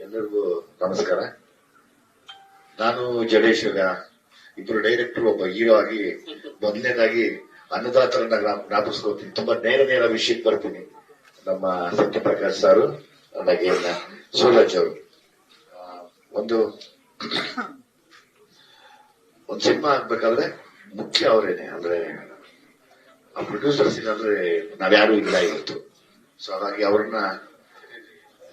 ಎಲ್ಲರಿಗೂ ನಮಸ್ಕಾರ. ನಾನು ಜಡೇಶ್ ಇಬ್ರು ಡೈರೆಕ್ಟರ್, ಒಬ್ಬ ಹೀರೋ ಆಗಿ ಮೊದಲನೇದಾಗಿ ಅನ್ನದಾತರನ್ನ ಜ್ಞಾಪಿಸ್ಕೋತೀನಿ. ತುಂಬಾ ನೇರ ವಿಷಯಕ್ಕೆ ಬರ್ತೀನಿ. ನಮ್ಮ ಸತ್ಯಪ್ರಕಾಶ್ ಸಾರು, అలాగే ಸೂರಜ್ ಅವರು. ಒಂದು ಸಿನಿಮಾ ಆಗ್ಬೇಕಾದ್ರೆ ಮುಖ್ಯ ಅವರೇನೆ, ಅಂದ್ರೆ ಆ ಪ್ರೊಡ್ಯೂಸರ್ಸ್ ಇಲ್ಲಾಂದ್ರೆ ನಾವ್ಯಾರು ಇಲ್ಲ ಇವತ್ತು. ಸೊ ಹಾಗಾಗಿ ಅವ್ರನ್ನ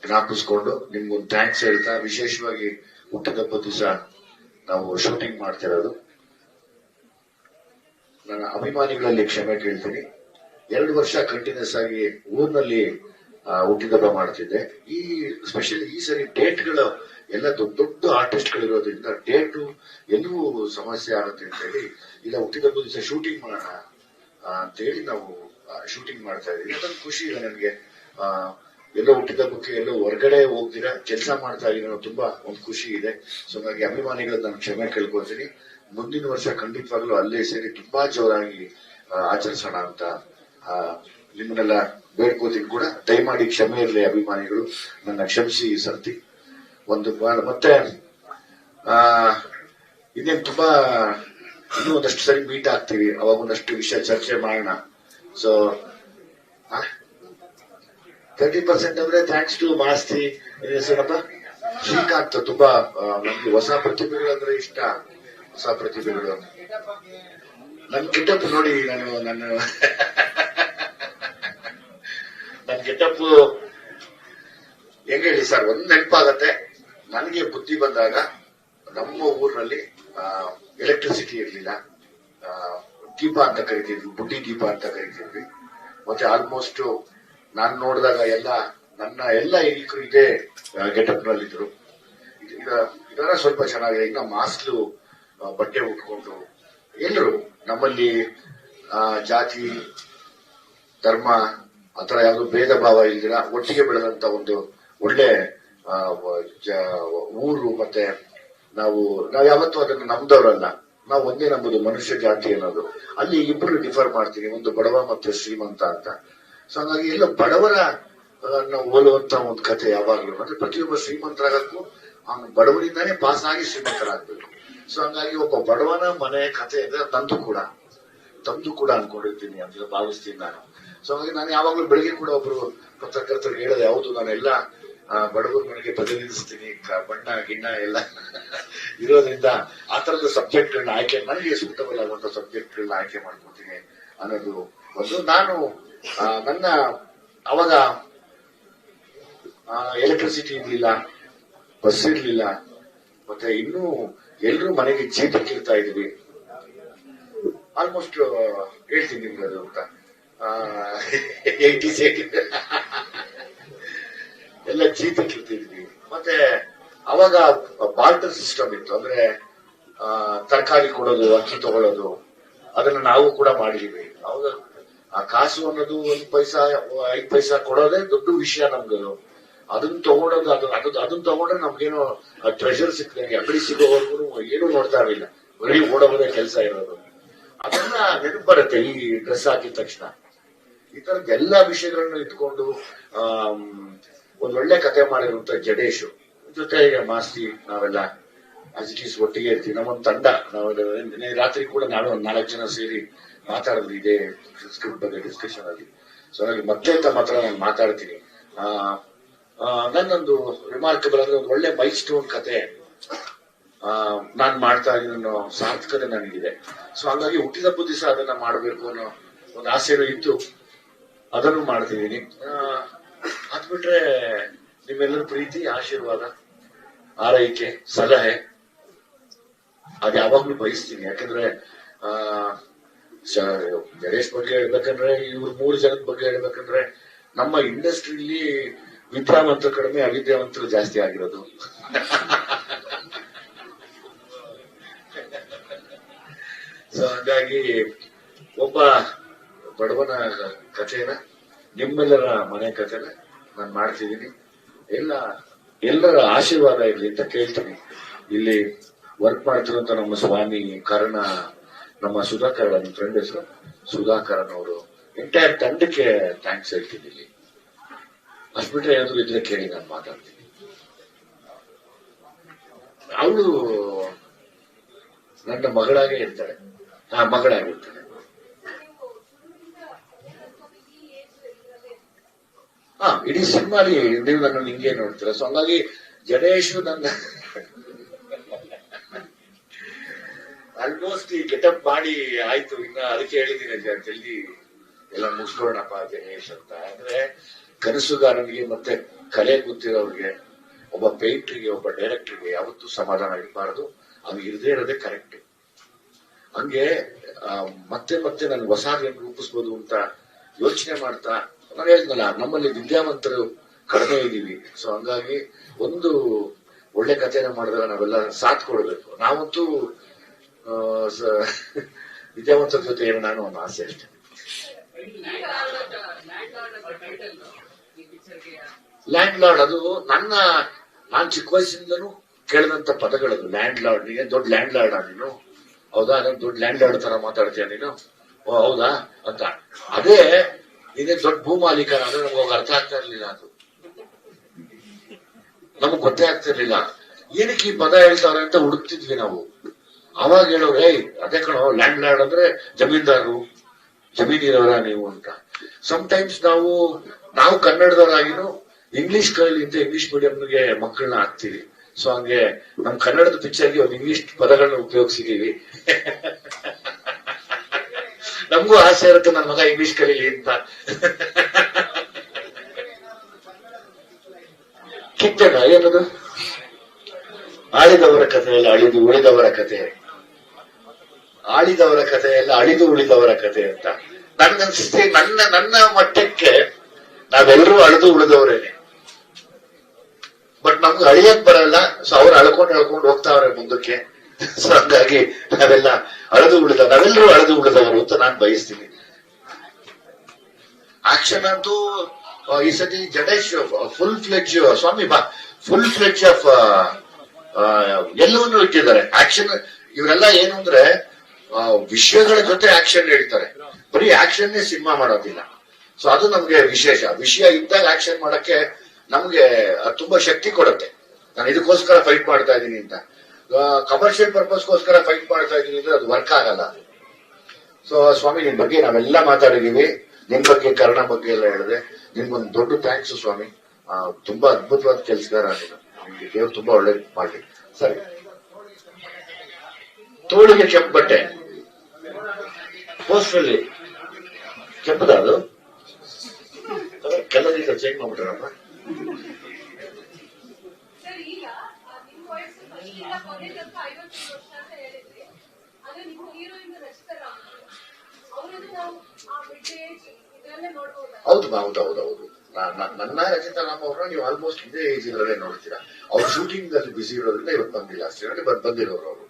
ಜ್ಞಾಪಿಸ್ಕೊಂಡು ನಿಮ್ಗೊಂದು ಥ್ಯಾಂಕ್ಸ್ ಹೇಳ್ತಾ, ವಿಶೇಷವಾಗಿ ಹುಟ್ಟಿದಬ್ಬ ದಿವಸ ನಾವು ಶೂಟಿಂಗ್ ಮಾಡ್ತಿರೋದು. ನನ್ನ ಅಭಿಮಾನಿಗಳಲ್ಲಿ ಕ್ಷಮೆ ಕೇಳ್ತೀನಿ. 2 ವರ್ಷ ಕಂಟಿನ್ಯೂಸ್ ಆಗಿ ಊರಿನಲ್ಲಿ ಹುಟ್ಟಿದಬ್ಬ ಮಾಡ್ತಿದ್ದೆ. ಸ್ಪೆಷಲಿ ಈ ಸರಿ ಡೇಟ್ಗಳು ಎಲ್ಲ ದೊಡ್ಡ ಆರ್ಟಿಸ್ಟ್ಗಳಿರೋದ್ರಿಂದ ಡೇಟು ಎಲ್ಲೂ ಸಮಸ್ಯೆ ಆಗುತ್ತೆ ಅಂತ ಹೇಳಿ ಇಲ್ಲ ಹುಟ್ಟಿದಬ್ಬ ದಿವಸ ಶೂಟಿಂಗ್ ಮಾಡೋಣ ಅಂತ ಹೇಳಿ ನಾವು ಶೂಟಿಂಗ್ ಮಾಡ್ತಾ ಇದೀವಿ. ಅದೊಂದು ಖುಷಿ ಇದೆ ನನಗೆ. ಎಲ್ಲೋ ಹುಟ್ಟಿದಬ್ಬಕ್ಕೆ ಎಲ್ಲೋ ಹೊರಗಡೆ ಹೋಗ್ದಿರ ಕೆಲಸ ಮಾಡ್ತಾ ಇದೀನಿ, ತುಂಬಾ ಒಂದು ಖುಷಿ ಇದೆ. ಸೊ ಹಾಗಾಗಿ ಅಭಿಮಾನಿಗಳು ನಾನು ಕ್ಷಮೆ ಕೇಳ್ಕೊಳ್ತೀನಿ. ಮುಂದಿನ ವರ್ಷ ಖಂಡಿತವಾಗ್ಲೂ ಅಲ್ಲೇ ಸೇರಿ ತುಂಬಾ ಜೋರಾಗಿ ಆಚರಿಸೋಣ ಅಂತ ನಿಮ್ಮನ್ನೆಲ್ಲ ಬೇಡ್ಕೋತೀನಿ ಕೂಡ. ದಯಮಾಡಿ ಕ್ಷಮೆ ಇರಲಿ ಅಭಿಮಾನಿಗಳು, ನನ್ನ ಕ್ಷಮಿಸಿ ಈ ಸರ್ತಿ. ಮತ್ತೆ ಇನ್ನೇನು ತುಂಬಾ ಇನ್ನೂ ಒಂದಷ್ಟು ಸರಿ ಮೀಟ್ ಆಗ್ತೀವಿ, ಅವಾಗ ಒಂದಷ್ಟು ವಿಷಯ ಚರ್ಚೆ ಮಾಡೋಣ. ಸೊ 30% ಅಂದ್ರೆ ಥ್ಯಾಂಕ್ಸ್ ಟು ಮಾಸ್ತಿ ಹೆಸರಪ್ಪ ಶ್ರೀಕಾಂತ್. ತುಂಬಾ ನಮ್ಗೆ ಹೊಸ ಪ್ರತಿಭೆಗಳು ಅಂದ್ರೆ ಇಷ್ಟ. ಹೊಸ ಪ್ರತಿಭೆಗಳು ನನ್ ಗೆಟಪ್ ನೋಡಿ, ನನ್ನ ಗೆಟಪ್ ಹೆಂಗ ಹೇಳಿ ಸರ್, ಒಂದ್ ನೆನಪಾಗತ್ತೆ. ನನಗೆ ಬುದ್ಧಿ ಬಂದಾಗ ನಮ್ಮ ಊರಿನಲ್ಲಿ ಎಲೆಕ್ಟ್ರಿಸಿಟಿ ಇರ್ಲಿಲ್ಲ. ದೀಪ ಅಂತ ಕರಿತಿದ್ವಿ, ಬುಡ್ಡಿ ದೀಪ ಅಂತ ಕರಿತಿದ್ವಿ. ಮತ್ತೆ ಆಲ್ಮೋಸ್ಟ್ ನಾನು ನೋಡಿದಾಗ ನನ್ನ ಎಲ್ಲ ಹಿರಿಕರು ಇದೇ ಗೆಟಪ್ ನಲ್ಲಿದ್ರು. ಇದರ ಸ್ವಲ್ಪ ಚೆನ್ನಾಗಿದೆ. ಇನ್ನ ಮಾಸ್ಲು ಬಟ್ಟೆ ಉಟ್ಕೊಂಡು ಎಲ್ಲರೂ ನಮ್ಮಲ್ಲಿ ಜಾತಿ ಧರ್ಮ ಆತರ ಯಾವ್ದು ಭೇದ ಭಾವ ಇಲ್ದಿರ ಒಟ್ಟಿಗೆ ಬೆಳೆದಂತ ಒಂದು ಒಳ್ಳೆ ಊರು. ಮತ್ತೆ ನಾವು ಯಾವತ್ತೂ ಅದನ್ನು ನಂಬದವರಲ್ಲ, ನಾವು ಒಂದೇ ನಂಬುದು ಮನುಷ್ಯ ಜಾತಿ ಅನ್ನೋದು. ಅಲ್ಲಿ ಇಬ್ರು ಡಿಫರ್ ಮಾಡ್ತೀವಿ, ಒಂದು ಬಡವ ಮತ್ತು ಶ್ರೀಮಂತ ಅಂತ. ಸೊ ಹಾಗಾಗಿ ಎಲ್ಲ ಬಡವರ ಹೋಲುವಂತ ಒಂದು ಕಥೆ ಯಾವಾಗ್ಲೂ. ಅಂದ್ರೆ ಪ್ರತಿಯೊಬ್ಬ ಶ್ರೀಮಂತರಾಗಕ್ಕೂ ಅವನು ಬಡವರಿಂದಾನೇ ಪಾಸ್ ಆಗಿ ಶ್ರೀಮಂತರಾಗ್ಬೇಕು. ಸೊ ಹಂಗಾಗಿ ಒಬ್ಬ ಬಡವನ ಮನೆ ಕಥೆ ಅಂದ್ರೆ ತಂದು ಕೂಡ ಅನ್ಕೊಂಡಿರ್ತೀನಿ ಅಂತ ಭಾವಿಸ್ತೀನಿ ನಾನು. ಸೊ ಹಾಗಾಗಿ ನಾನು ಯಾವಾಗ್ಲೂ ಬೆಳಿಗ್ಗೆ ಕೂಡ ಒಬ್ರು ಪತ್ರಕರ್ತರಿಗೆ ಹೇಳೋದು, ಯಾವುದು ನಾನೆಲ್ಲ ಬಡವರ ಮನೆಗೆ ಪ್ರತಿನಿಧಿಸ್ತೀನಿ, ಬಣ್ಣ ಗಿಣ್ಣ ಎಲ್ಲ ಇರೋದ್ರಿಂದ ಆ ತರದ ಸಬ್ಜೆಕ್ಟ್ಗಳನ್ನ ಆಯ್ಕೆ, ನನಗೆ ಸೂಕ್ತಬಲ್ ಆಗುವಂತ ಸಬ್ಜೆಕ್ಟ್ಗಳನ್ನ ಆಯ್ಕೆ ಮಾಡ್ಕೊತೀನಿ ಅನ್ನೋದು ಒಂದು. ನಾನು ನನ್ನ ಅವಾಗ ಎಲೆಕ್ಟ್ರಿಸಿಟಿ ಇರ್ಲಿಲ್ಲ, ಬಸ್ ಇರ್ಲಿಲ್ಲ, ಮತ್ತೆ ಇನ್ನೂ ಎಲ್ರೂ ಮನೆಗೆ ಜೀತಕ್ಕಿರ್ತಾ ಇದ್ವಿ. ಆಲ್ಮೋಸ್ಟ್ ಹೇಳ್ತೀನಿ ನಿಮ್ಗೆ ಅದು ಅಂತ 80s ಎಲ್ಲ ಜೀತಕ್ಕಿರ್ತಿದ್ವಿ. ಮತ್ತೆ ಅವಾಗ ಬಾರ್ಟರ್ ಸಿಸ್ಟಮ್ ಇತ್ತು. ಅಂದ್ರೆ ತರಕಾರಿ ಕೊಡೋದು, ಅಕ್ಕಿ ತಗೊಳ್ಳೋದು, ಅದನ್ನ ನಾವು ಕೂಡ ಮಾಡಿದೀವಿ. ಅವಾಗ ಆ ಕಾಸು ಅನ್ನೋದು 1 ಪೈಸಾ 5 ಪೈಸಾ ಕೊಡೋದೇ ದೊಡ್ಡ ವಿಷಯ ನಮ್ಗದು. ಅದನ್ನ ತಗೊಳೋದು, ಅದನ್ನ ತಗೊಂಡ್ರೆ ನಮ್ಗೇನೋ ಟ್ರೆಷರ್ ಸಿಕ್ಕದಂಗೆ. ಅಂಗಡಿ ಸಿಗೋವರೆಗೂ ಏನು ನೋಡ್ತಾ ಇರಲಿಲ್ಲ, ಬರೀ ಓಡೋದೇ ಕೆಲಸ ಇರೋದು. ಅದನ್ನ ನೆನಪು ಬರುತ್ತೆ ಈ ಡ್ರೆಸ್ ಹಾಕಿದ ತಕ್ಷಣ. ಈ ತರದ ಎಲ್ಲಾ ವಿಷಯಗಳನ್ನು ಇಟ್ಕೊಂಡು ಒಂದೊಳ್ಳೆ ಕತೆ ಮಾಡಿರುವಂತ ಜಡೇಶು ಜೊತೆಗೆ ಮಾಸ್ತಿ, ನಾವೆಲ್ಲ ಆಸ್ ಇಟ್ ಈಸ್ ಒಟ್ಟಿಗೆ ಇರ್ತೀವಿ. ನಮ್ಮೊಂದು ತಂಡ. ನಾವೆಲ್ಲ ರಾತ್ರಿ ಕೂಡ ನಾಳೆ 4 ಜನ ಸೇರಿ ಮಾತಾಡಿದ್ವಿ ಇದೇ ಸ್ಕ್ರಿಪ್ಟ್ ಬಗ್ಗೆ ಡಿಸ್ಕಷನ್ ಅಲ್ಲಿ. ಸೊ ಹಾಗಾಗಿ ಮತ್ತೆ ತಮ್ಮ ಹತ್ರ ನಾನು ಮಾತಾಡ್ತೀನಿ. ನನ್ನೊಂದು ರಿಮಾರ್ಕಬಲ್ ಅಂದ್ರೆ ಒಂದು ಒಳ್ಳೆ ಮೈಲ್ ಸ್ಟೋನ್ ಕತೆ ನಾನ್ ಮಾಡ್ತಾ ಇದ್ದೀನಿ, ಸಾರ್ಥಕತೆ ನನಗಿದೆ. ಸೊ ಹಾಗಾಗಿ ಹುಟ್ಟಿದಬ್ಬ ದಿವಸ ಅದನ್ನ ಮಾಡಬೇಕು ಅನ್ನೋ ಒಂದು ಆಸೆನೂ ಇತ್ತು, ಅದನ್ನು ಮಾಡ್ತಿದ್ದೀನಿ. ಅದ್ ಬಿಟ್ರೆ ನಿಮ್ಮೆಲ್ಲರ ಪ್ರೀತಿ, ಆಶೀರ್ವಾದ, ಆರೈಕೆ, ಸಲಹೆ ಅದು ಯಾವಾಗ್ಲೂ ಬಯಸ್ತೀನಿ. ಯಾಕಂದ್ರೆ ಗಣೇಶ್ ಬಗ್ಗೆ ಹೇಳ್ಬೇಕಂದ್ರೆ, ಇವ್ರು 3 ಜನದ ಬಗ್ಗೆ ಹೇಳ್ಬೇಕಂದ್ರೆ, ನಮ್ಮ ಇಂಡಸ್ಟ್ರಿಯಲ್ಲಿ ವಿದ್ಯಾವಂತರು ಕಡಿಮೆ, ಅವಿದ್ಯಾವಂತರು ಜಾಸ್ತಿ ಆಗಿರೋದು. ಸೊ ಹಾಗಾಗಿ ಒಬ್ಬ ಬಡವನ ಕಥೆನ, ನಿಮ್ಮೆಲ್ಲರ ಮನೆ ಕಥೆನ ನಾನು ಮಾಡ್ತಿದ್ದೀನಿ. ಎಲ್ಲರ ಆಶೀರ್ವಾದ ಇರಲಿ ಅಂತ ಕೇಳ್ತೀನಿ. ಇಲ್ಲಿ ವರ್ಕ್ ಮಾಡ್ತಿರುವಂತ ನಮ್ಮ ಸ್ವಾಮಿ ಕರ್ಣ, ನಮ್ಮ ಸುಧಾಕರ್, ನನ್ನ ಫ್ರೆಂಡ್ ಹೆಸರು ಸುಧಾಕರನ್ ಅವರು, ಎಂಟೈರ್ ತಂಡಕ್ಕೆ ಥ್ಯಾಂಕ್ಸ್ ಹೇಳ್ತೀನಿ. ಇಲ್ಲಿ ಅಷ್ಟು ಬಿಟ್ರೆ ಏನಾದ್ರು ಇದ್ರೆ ಕೇಳಿ, ನಾನು ಮಾತಾಡ್ತೀನಿ. ಅವಳು ನನ್ನ ಮಗಳಾಗೆ ಇರ್ತಾಳೆ, ಮಗಳಾಗಿರ್ತಾಳೆ. ಇಡೀ ಸಿನಿಮಾಲಿ ನೀವು ನನ್ನ ಹಿಂಗೆ ನೋಡ್ತೀರ. ಸೊ ಹಂಗಾಗಿ ಜಡೇಶು ನನ್ನ ಆಲ್ಮೋಸ್ಟ್ ಈ ಗೆಟಪ್ ಮಾಡಿ ಆಯ್ತು, ಇನ್ನ ಅದಕ್ಕೆ ಹೇಳಿದ್ದೀನಿ ಜಲ್ದಿ ಎಲ್ಲ ಮುಗಿಸ್ಕೊಳ್ಳೋಣಪ್ಪ ಜಡೇಶ್ ಅಂತ. ಅಂದ್ರೆ ಕನಸುಗಾರನಿಗೆ ಮತ್ತೆ ಕಲೆ ಗೊತ್ತಿರೋರಿಗೆ, ಒಬ್ಬ ಪೇಂಟ್ರಿಗೆ, ಒಬ್ಬ ಡೈರೆಕ್ಟರ್ಗೆ ಯಾವತ್ತೂ ಸಮಾಧಾನ ಇರಬಾರದು. ಅದು ಇರದೇ ಇರೋದೇ ಕರೆಕ್ಟ್. ಹಂಗೆ ಮತ್ತೆ ಮತ್ತೆ ನಾನು ಹೊಸದೇನು ರೂಪಿಸ್ಬೋದು ಅಂತ ಯೋಚನೆ ಮಾಡ್ತಾ, ನಾನು ಹೇಳಿದ್ನಲ್ಲ, ನಮ್ಮಲ್ಲಿ ವಿದ್ಯಾವಂತರು ಕಡಿಮೆ ಇದೀವಿ. ಸೊ ಹಂಗಾಗಿ ಒಂದು ಒಳ್ಳೆ ಕಥೆನ ಮಾಡಿದಾಗ ನಾವೆಲ್ಲ ಸಾಥ್ ಕೊಡ್ಬೇಕು. ನಾವಂತೂ ವಿದ್ಯಾವಂತರ ಜೊತೆ ನಾನು ಒಂದು ಆಸೆ ಅಷ್ಟೇ. ಲ್ಯಾಂಡ್ ಲಾರ್ಡ್ ಅದು ನಾನ್ ಚಿಕ್ಕ ವಯಸ್ಸಿಂದನೂ ಕೇಳಿದಂತ ಪದಗಳದು. ಲ್ಯಾಂಡ್ ಲಾರ್ಡ್, ನೀನು ದೊಡ್ಡ ಲ್ಯಾಂಡ್ ಲಾರ್ಡ್ ನೀನು, ಹೌದಾ? ನಾನು ದೊಡ್ಡ ಲ್ಯಾಂಡ್ ಲಾರ್ಡ್ ತರ ಮಾತಾಡ್ತೀಯ ನೀನು, ಓ ಹೌದಾ ಅಂತ. ಅದೇ ನೀನೇ ದೊಡ್ಡ ಭೂಮಾಲೀಕ ಅಂದ್ರೆ ನಮ್ಗೆ ಅರ್ಥ ಆಗ್ತಾ ಇರ್ಲಿಲ್ಲ. ಅದು ನಮಗ್ ಗೊತ್ತೇ ಆಗ್ತಿರ್ಲಿಲ್ಲ ಏನಕ್ಕೆ ಈ ಪದ ಹೇಳ್ತಾರೆ ಅಂತ ಹುಡುಕ್ತಿದ್ವಿ ನಾವು. ಅವಾಗ ಹೇಳೋರು, ಅದೇ ಕಣೋ ಲ್ಯಾಂಡ್ ಲಾರ್ಡ್ ಅಂದ್ರೆ ಜಮೀನ್ದಾರರು, ಜಮೀನಿರೋರ ನೀವು ಅಂತ. ಸಮಟೈಮ್ಸ್ ನಾವು ಕನ್ನಡದವರಾಗಿನೂ ಇಂಗ್ಲಿಷ್ ಕಲಿಯಿಂದ ಇಂಗ್ಲಿಷ್ ಮೀಡಿಯಂಗೆ ಮಕ್ಕಳನ್ನ ಹಾಕ್ತಿವಿ. ಸೊ ಹಂಗೆ ನಮ್ ಕನ್ನಡದ ಪಿಕ್ಚರ್ಗೆ ಒಂದು ಇಂಗ್ಲಿಷ್ ಪದಗಳನ್ನ ಉಪಯೋಗಿಸಿದೀವಿ. ನಮಗೂ ಆಸೆ ಇರುತ್ತೆ ನನ್ನ ಮಗ ಇಂಗ್ಲಿಷ್ ಕಲೀಲಿ ಅಂತ. ಕಿತ್ತಣ ಏನದು? ಆಳಿದವರ ಕಥೆಯಲ್ಲ ಅಳಿದು ಉಳಿದವರ ಕಥೆ, ಆಳಿದವರ ಕಥೆಯಲ್ಲ ಅಳಿದು ಉಳಿದವರ ಕಥೆ ಅಂತ. ನನ್ಗನ್ಸುತ್ತೆ ನನ್ನ ಮಟ್ಟಕ್ಕೆ ನಾವೆಲ್ಲರೂ ಅಳಿದು ಉಳಿದವರೇನೆ. ಬಟ್ ನಮ್ಗೆ ಅಳಿಯಕ್ ಬರಲ್ಲ. ಸೊ ಅವ್ರು ಅಳ್ಕೊಂಡು ಹೋಗ್ತಾವ್ರೆ ಮುಂದಕ್ಕೆ. ಸೊ ಹಂಗಾಗಿ ನಾವೆಲ್ಲರೂ ಅಳೆದು ಉಳಿದವರು ಅಂತ ನಾನು ಬಯಸ್ತೀನಿ. ಆಕ್ಷನ್ ಅಂತೂ ಈ ಸತಿ ಜಡೇಶ್ ಫುಲ್ ಫ್ಲೆಡ್ಜ್ ಸ್ವಾಮಿ ಫುಲ್ ಫ್ಲೆಡ್ಜ್ ಆಫ್ ಎಲ್ಲವನ್ನೂ ಇಟ್ಟಿದ್ದಾರೆ. ಆಕ್ಷನ್ ಇವರೆಲ್ಲ ಏನು ಅಂದ್ರೆ ವಿಷಯಗಳ ಜೊತೆ ಆಕ್ಷನ್ ಹೇಳ್ತಾರೆ, ಬರೀ ಆಕ್ಷನ್ನೇ ಸಿನಿಮಾ ಮಾಡೋದಿಲ್ಲ. ಸೊ ಅದು ನಮ್ಗೆ ವಿಷಯ ಇದ್ದಾಗ ಆಕ್ಷನ್ ಮಾಡಕ್ಕೆ ನಮ್ಗೆ ತುಂಬಾ ಶಕ್ತಿ ಕೊಡುತ್ತೆ. ನಾನು ಇದಕ್ಕೋಸ್ಕರ ಫೈಟ್ ಮಾಡ್ತಾ ಇದ್ದೀನಿ ಅಂತ, ಕಮರ್ಷಿಯಲ್ ಪರ್ಪಸ್ಗೋಸ್ಕರ ಫೈಟ್ ಮಾಡ್ತಾ ಇದ್ದೀನಿ ಅಂದ್ರೆ ಅದು ವರ್ಕ್ ಆಗಲ್ಲ. ಸೊ ಸ್ವಾಮಿ, ನಿಮ್ ಬಗ್ಗೆ ನಾವೆಲ್ಲ ಮಾತಾಡಿದೀವಿ. ನಿಮ್ ಬಗ್ಗೆ, ಕರ್ಣ ಬಗ್ಗೆ ಎಲ್ಲ ಹೇಳಿದೆ. ನಿಮ್ಗೊಂದು ದೊಡ್ಡ ಥ್ಯಾಂಕ್ಸ್ ಸ್ವಾಮಿ. ತುಂಬಾ ಅದ್ಭುತವಾದ ಕೆಲಸಗಾರ ನೀನು. ನಿಮ್ಗೆ ದೇವ್ರು ತುಂಬಾ ಒಳ್ಳೇದು ಮಾಡ್ಲಿ. ಸರಿ, ತೋಳಿಗೆ ಕೆಂಪು ಬಟ್ಟೆ ಪೋಸ್ಟಲ್ಲಿ ಕೆಂಪದ ಅದು ಕೆಲವರಿಗೆ ಚೇಂಜ್ ಮಾಡ್ಬಿಟ್ರಪ್ಪ. ಹೌದು. ನನ್ನ ರಚಿತಾ ರಾಮ್ ಅವ್ರನ್ನ ನೀವು ಆಲ್ಮೋಸ್ಟ್ ಇದೇ ಏಜ್ ಇದ್ರಲ್ಲೇ ನೋಡ್ತೀರಾ. ಅವ್ರು ಶೂಟಿಂಗ್ ಅಲ್ಲಿ ಬಿಸಿ ಇರೋದ್ರಿಂದ ಇವತ್ತು ಬಂದಿಲ್ಲ ಅಷ್ಟೇ. ಬಂದಿರೋರು ಅವರು.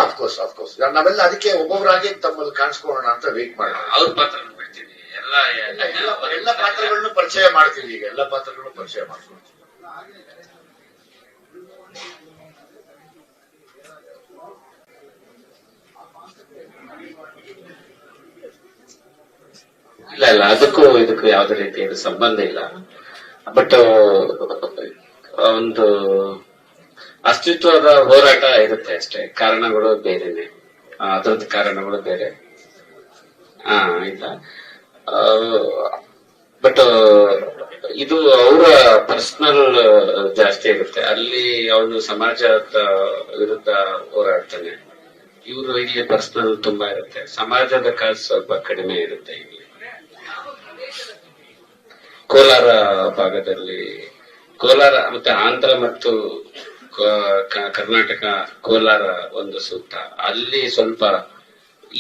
ಅಫ್ಕೋರ್ಸ್ ನಾವೆಲ್ಲ ಅದಕ್ಕೆ ಒಬ್ಬೊಬ್ಬರಾಗಿ ತಮ್ಮಲ್ಲಿ ಕಾಣಿಸ್ಕೊಳ್ಳೋಣ ಅಂತ ವೇಟ್ ಮಾಡೋಣ. ಅವ್ರ ಪಾತ್ರ ಬಿಡ್ತೀನಿ, ಎಲ್ಲ ಪಾತ್ರಗಳನ್ನು ಪರಿಚಯ ಮಾಡ್ತೀವಿ. ಈಗ ಎಲ್ಲ ಪಾತ್ರಗಳನ್ನು ಪರಿಚಯ ಮಾಡ್ಕೊಳ್ತೀವಿ. ಇಲ್ಲ ಅದಕ್ಕೂ ಇದಕ್ಕೂ ಯಾವುದೇ ರೀತಿಯ ಸಂಬಂಧ ಇಲ್ಲ. ಬಟ್ ಒಂದು ಅಸ್ತಿತ್ವದ ಹೋರಾಟ ಇರುತ್ತೆ ಅಷ್ಟೇ. ಕಾರಣಗಳು ಬೇರೆನೆ, ಅದ್ರದ್ದು ಕಾರಣಗಳು ಬೇರೆ. ಆಯ್ತಾ. ಬಟ್ ಇದು ಅವರ ಪರ್ಸನಲ್ ಜಾಸ್ತಿ ಇರುತ್ತೆ. ಅಲ್ಲಿ ಅವನು ಸಮಾಜದ ವಿರುದ್ಧ ಹೋರಾಡ್ತಾನೆ. ಇವರು ಇಲ್ಲಿ ಪರ್ಸನಲ್ ತುಂಬಾ ಇರುತ್ತೆ. ಸಮಾಜದ ಕಾಸು ಸ್ವಲ್ಪ ಕಡಿಮೆ ಇರುತ್ತೆ. ಇಲ್ಲಿ ಕೋಲಾರ ಭಾಗದಲ್ಲಿ, ಕೋಲಾರ ಮತ್ತೆ ಆಂಧ್ರ ಮತ್ತು ಕರ್ನಾಟಕ, ಕೋಲಾರ ಒಂದು ಸೂಕ್ತ. ಅಲ್ಲಿ ಸ್ವಲ್ಪ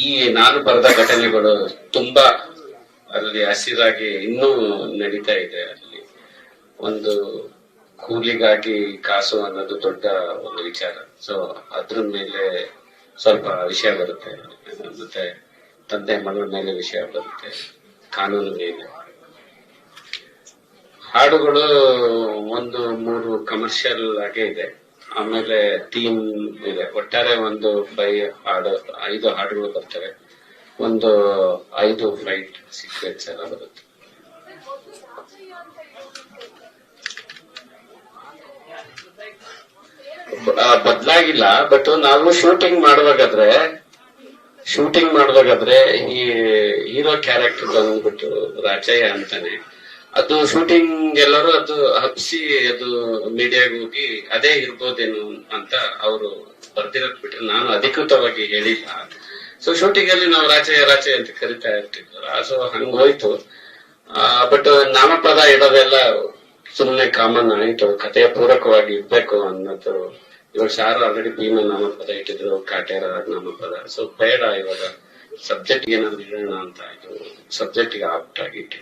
ಈ ನಾನು ಬರೆದ ಘಟನೆಗಳು ತುಂಬಾ ಅಲ್ಲಿ ಹಸಿರಾಗಿ ಇನ್ನೂ ನಡೀತಾ ಇದೆ. ಅಲ್ಲಿ ಒಂದು ಕೂಲಿಗಾಗಿ ಕಾಸು ಅನ್ನೋದು ದೊಡ್ಡ ಒಂದು ವಿಚಾರ. ಸೊ ಅದ್ರ ಮೇಲೆ ಸ್ವಲ್ಪ ವಿಷಯ ಬರುತ್ತೆ. ಮತ್ತೆ ತಂದೆ ಮಗಳ ಮೇಲೆ ವಿಷಯ ಬರುತ್ತೆ, ಕಾನೂನು ಮೇಲೆ. ಹಾಡುಗಳು ಒಂದು 3 ಕಮರ್ಷಿಯಲ್ ಆಗೇ ಇದೆ. ಆಮೇಲೆ ಥೀಮ್ ಇದೆ. ಒಟ್ಟಾರೆ ಒಂದು 5 ಹಾಡುಗಳು ಬರ್ತವೆ. ಒಂದು 5 ಫೈಟ್ ಸೀಕ್ವೆನ್ಸ್ ಎಲ್ಲ ಬರುತ್ತೆ. ಆಗಿಲ್ಲ. ಬಟ್ ನಾವು ಶೂಟಿಂಗ್ ಮಾಡುವಾಗಾದ್ರೆ ಈ ಹೀರೋ ಕ್ಯಾರೆಕ್ಟರ್ ಬಂದ್ಬಿಟ್ಟು ರಾಜಯ್ಯ ಅಂತಾನೆ. ಅದು ಶೂಟಿಂಗ್ ಎಲ್ಲರೂ ಅದು ಹಬ್ಸಿ ಅದು ಮೀಡಿಯಾಗ ಹೋಗಿ ಅದೇ ಇರ್ಬೋದೇನು ಅಂತ ಅವರು ಬರ್ದಿರೋದ್ ಬಿಟ್ರೆ ನಾನು ಅಧಿಕೃತವಾಗಿ ಹೇಳಿಲ್ಲ. ಸೊ ಶೂಟಿಂಗ್ ಅಲ್ಲಿ ನಾವು ರಾಜಯ್ಯ ಅಂತ ಕರಿತಾ ಇರ್ತಿದ್ರು. ಸೊ ಹಂಗ ಹೋಯ್ತು. ಬಟ್ ನಾಮಪದ ಇಡೋದೆಲ್ಲ ಸುಮ್ಮನೆ ಕಾಮನ್ ಆಯ್ತು. ಕಥೆಯ ಪೂರಕವಾಗಿ ಇರ್ಬೇಕು ಅನ್ನೋದು. ಇವಾಗ ಸಾರ್ ಆಲ್ರೆಡಿ ಭೀಮ ನಾಮಪದ ಇಟ್ಟಿದ್ರು, ಕಾಟೇರ ನಾಮಪದ. ಸೊ ಬೇಡ, ಇವಾಗ ಸಬ್ಜೆಕ್ಟ್ ಏನಾದ್ರು ಇಡೋಣ ಅಂತ ಆಯ್ತು. ಸಬ್ಜೆಕ್ಟ್ ಗೆ ಆಪ್ಟ್ ಆಗಿಟ್ಟು